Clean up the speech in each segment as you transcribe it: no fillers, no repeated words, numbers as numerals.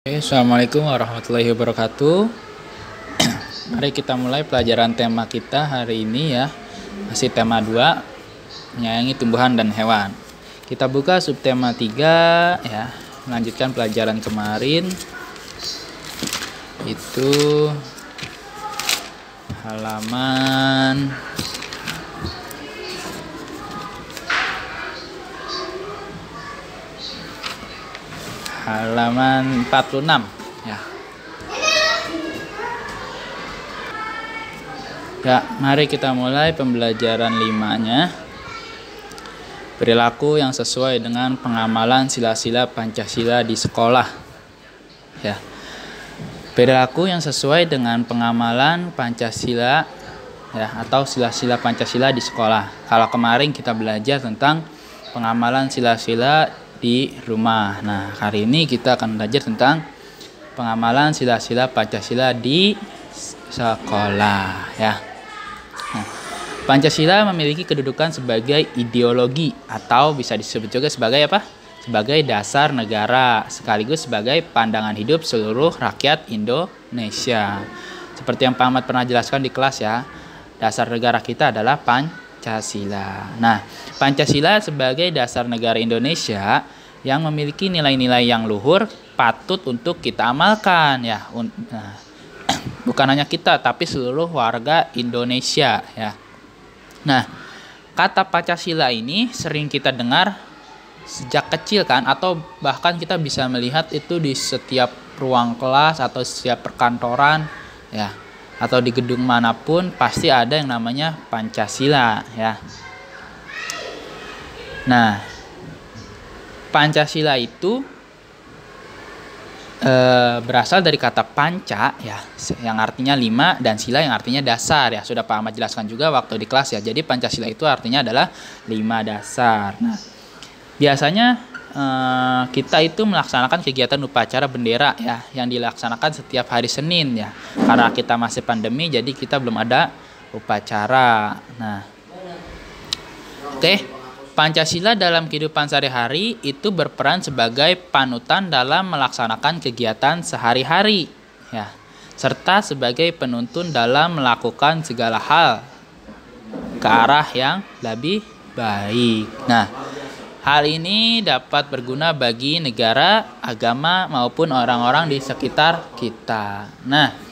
Assalamualaikum warahmatullahi wabarakatuh. Mari kita mulai pelajaran tema kita hari ini ya. Masih tema 2, menyayangi tumbuhan dan hewan. Kita buka subtema 3 ya. Melanjutkan pelajaran kemarin. Itu halaman halaman 46 ya. Ya, mari kita mulai pembelajaran 5-nya. Perilaku yang sesuai dengan pengamalan sila-sila Pancasila di sekolah. Ya. Perilaku yang sesuai dengan pengamalan Pancasila ya, atau sila-sila Pancasila di sekolah. Kalau kemarin kita belajar tentang pengamalan sila-sila di rumah. Nah, hari ini kita akan belajar tentang pengamalan sila-sila Pancasila di sekolah ya. Nah, Pancasila memiliki kedudukan sebagai ideologi atau bisa disebut juga sebagai apa? Sebagai dasar negara sekaligus sebagai pandangan hidup seluruh rakyat Indonesia. Seperti yang Pak Ahmad pernah jelaskan di kelas ya, dasar negara kita adalah Pancasila. Nah, Pancasila sebagai dasar negara Indonesia yang memiliki nilai-nilai yang luhur patut untuk kita amalkan ya. Nah, bukan hanya kita tapi seluruh warga Indonesia ya. Nah, kata Pancasila ini sering kita dengar sejak kecil kan, atau bahkan kita bisa melihat itu di setiap ruang kelas atau setiap perkantoran ya, atau di gedung manapun pasti ada yang namanya Pancasila ya. Nah, Pancasila itu berasal dari kata panca ya, yang artinya 5, dan sila yang artinya dasar ya. Sudah Pak Ahmad jelaskan juga waktu di kelas ya. Jadi Pancasila itu artinya adalah 5 dasar. Nah, biasanya kita itu melaksanakan kegiatan upacara bendera ya, yang dilaksanakan setiap hari Senin ya. Karena kita masih pandemi, jadi kita belum ada upacara. Nah, oke. Pancasila dalam kehidupan sehari-hari itu berperan sebagai panutan dalam melaksanakan kegiatan sehari-hari ya, serta sebagai penuntun dalam melakukan segala hal ke arah yang lebih baik. Nah, hal ini dapat berguna bagi negara, agama maupun orang-orang di sekitar kita. Nah,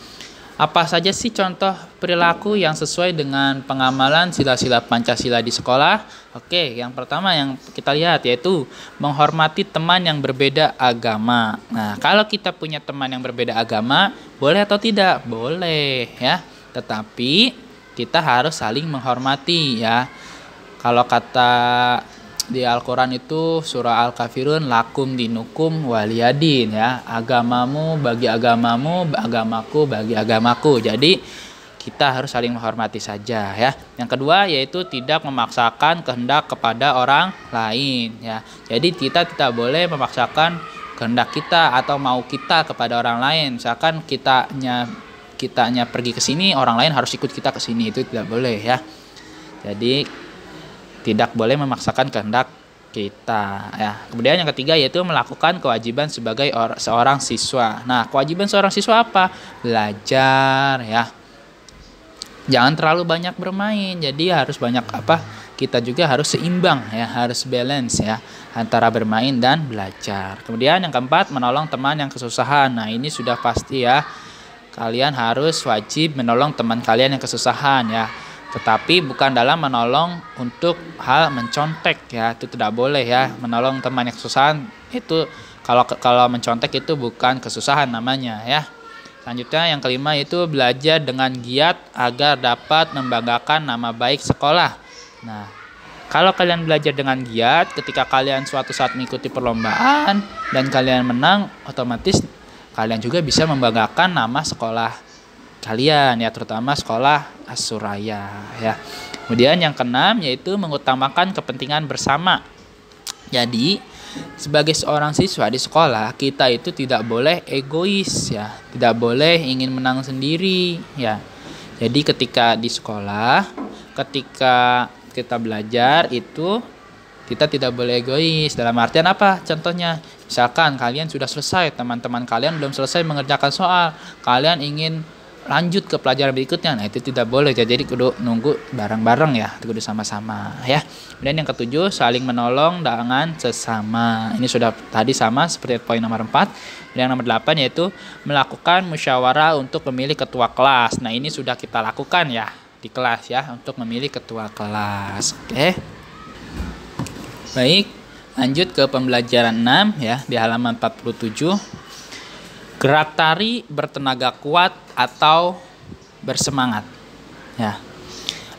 apa saja sih contoh perilaku yang sesuai dengan pengamalan sila-sila Pancasila di sekolah? Oke, yang pertama yang kita lihat yaitu menghormati teman yang berbeda agama. Nah, kalau kita punya teman yang berbeda agama, boleh atau tidak? Boleh ya. Tetapi kita harus saling menghormati ya. Kalau kata di Al-Quran itu surah Al-Kafirun, lakum dinukum waliyadin ya, agamamu bagi agamamu, agamaku bagi agamaku. Jadi kita harus saling menghormati saja ya. Yang kedua yaitu tidak memaksakan kehendak kepada orang lain ya. Jadi kita tidak boleh memaksakan kehendak kita atau mau kita kepada orang lain. Misalkan kitanya pergi ke sini, orang lain harus ikut kita ke sini, itu tidak boleh ya. Jadi tidak boleh memaksakan kehendak kita ya. Kemudian yang ketiga yaitu melakukan kewajiban sebagai seorang siswa. Nah, kewajiban seorang siswa apa? Belajar ya. Jangan terlalu banyak bermain. Jadi harus banyak apa? Kita juga harus seimbang ya, harus balance ya antara bermain dan belajar. Kemudian yang keempat, menolong teman yang kesusahan. Nah, ini sudah pasti ya. Kalian harus wajib menolong teman kalian yang kesusahan ya. Tetapi bukan dalam menolong untuk hal mencontek ya, itu tidak boleh ya. Menolong teman yang kesusahan itu kalau mencontek itu bukan kesusahan namanya ya. Selanjutnya yang kelima itu belajar dengan giat agar dapat membanggakan nama baik sekolah. Nah, kalau kalian belajar dengan giat, ketika kalian suatu saat mengikuti perlombaan dan kalian menang, otomatis kalian juga bisa membanggakan nama sekolah kalian ya, terutama sekolah As-Suraya ya. Kemudian yang keenam yaitu mengutamakan kepentingan bersama. Jadi sebagai seorang siswa di sekolah, kita itu tidak boleh egois ya, tidak boleh ingin menang sendiri ya. Jadi ketika di sekolah, ketika kita belajar itu kita tidak boleh egois. Dalam artian apa? Contohnya Misalkan kalian sudah selesai, teman-teman kalian belum selesai mengerjakan soal, kalian ingin lanjut ke pelajaran berikutnya, nah itu tidak boleh. Jadi kudu nunggu bareng-bareng ya, kudu sama-sama ya. Kemudian yang ketujuh, saling menolong dengan sesama. Ini sudah tadi sama seperti poin nomor 4. Yang nomor 8 yaitu melakukan musyawarah untuk memilih ketua kelas. Nah ini sudah kita lakukan ya di kelas ya, untuk memilih ketua kelas. Oke. Baik, lanjut ke pembelajaran 6 ya, di halaman 47. Gerak tari bertenaga kuat atau bersemangat. Ya.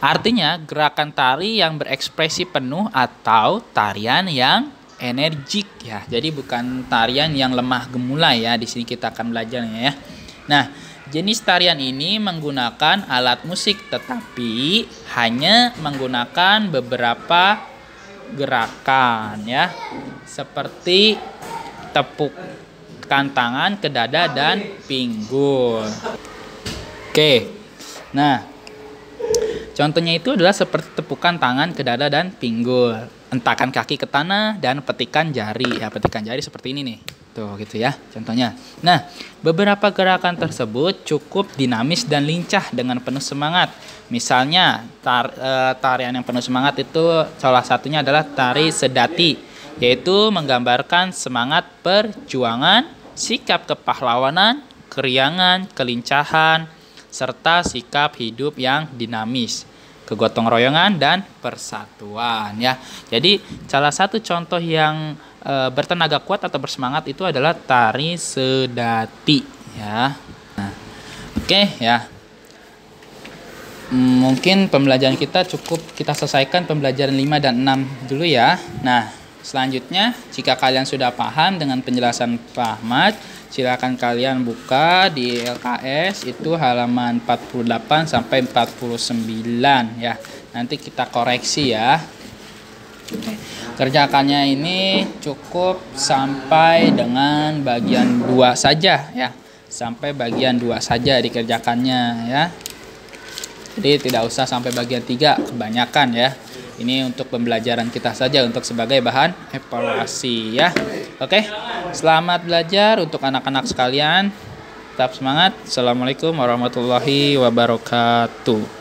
Artinya gerakan tari yang berekspresi penuh atau tarian yang energik ya. Jadi bukan tarian yang lemah gemulai ya. Di sini kita akan belajarnya ya. Nah, jenis tarian ini menggunakan alat musik tetapi hanya menggunakan beberapa gerakan ya. Seperti tepuk tangan ke dada dan pinggul. Oke. Nah, contohnya itu adalah seperti tepukan tangan ke dada dan pinggul, hentakan kaki ke tanah dan petikan jari. Ya, petikan jari seperti ini nih. Tuh, gitu ya contohnya. Nah, beberapa gerakan tersebut cukup dinamis dan lincah dengan penuh semangat. Misalnya, tarian yang penuh semangat itu salah satunya adalah tari sedati, yaitu menggambarkan semangat perjuangan, sikap kepahlawanan, keriangan, kelincahan, serta sikap hidup yang dinamis, kegotong royongan dan persatuan ya. Jadi salah satu contoh yang bertenaga kuat atau bersemangat itu adalah tari sedati ya. Nah, oke ya. Mungkin pembelajaran kita cukup kita selesaikan pembelajaran 5 dan 6 dulu ya. Nah, selanjutnya, jika kalian sudah paham dengan penjelasan Pak Ahmad, silakan kalian buka di LKS itu halaman 48 sampai 49 ya. Nanti kita koreksi ya. Kerjakannya ini cukup sampai dengan bagian 2 saja ya. Sampai bagian 2 saja dikerjakannya ya. Jadi tidak usah sampai bagian 3 kebanyakan ya. Ini untuk pembelajaran kita saja, untuk sebagai bahan evaluasi ya. Oke, selamat belajar untuk anak-anak sekalian. Tetap semangat. Assalamualaikum warahmatullahi wabarakatuh.